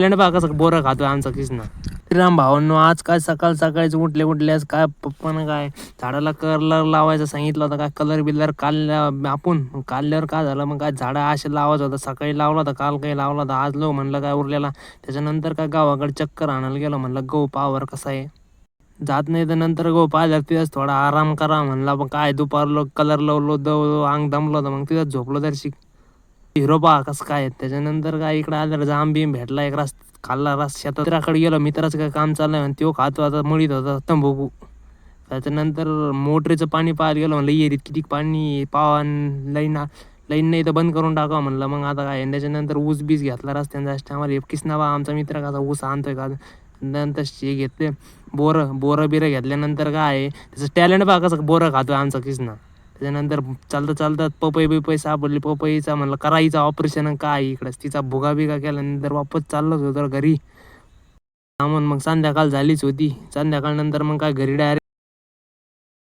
बघा कसं बोरं खातोय आमचा किसना. श्रीराम भावांनो, आज काय सकाळ सकाळीच उठले आज काय पप्पानं काय झाडाला कलर लावायचं सांगितलं होतं. काय कलर बिलर आपण काढल्यावर काय झालं, मग काय झाडं असे लावायचं होतं. सकाळी लावला होता, काल काही लावला होता, आज लो म्हणलं काय उरलेला. त्याच्यानंतर काय गावाकडे चक्कर आणायला गेलो, म्हणलं गहू पावर कसा आहे. जात नाही तर नंतर गहू पाहिल्यावर तिथंच थोडा आराम करा म्हणला. मग काय दुपारलो कलर लावलो, अंग दमलो होतं, मग तिथंच झोपलो तर हिरो पहा कसं काय. त्याच्यानंतर काय इकडे आलं जाम बिम भेटला, एक रस खाल्ला, रस शेताकडे गेलो. मित्राचं काय काम चाललंय आणि तो खातो आता, मळीत होता तंबाखू. त्याच्यानंतर मोटरीचं पाणी पाहायला गेलो, म्हणलं येरीत किती पाणी पावा, लाईन लाईन नाही तर बंद करून टाकावं म्हणलं. मग आता काय, त्याच्यानंतर ऊस बीस घेतला रस्त्यानं जास्त. आम्हाला एककीच नावा आमचा मित्र कसा ऊस आणतोय का. नंतर शे घेतले बोरं बिरं घेतल्यानंतर काय आहे त्याचं टॅलेंट बघा कसं बोरं खातोय आमचा किसना. त्याच्यानंतर चालतं पपई सापडली. पपईचा म्हणलं करायचं ऑपरेशन काय इकडंच. तिचा भुगा बिगा केल्यानंतर वापस चाललोच होतं घरी. मग संध्याकाळ झालीच होती. संध्याकाळ नंतर मग काय घरी डायरेक्ट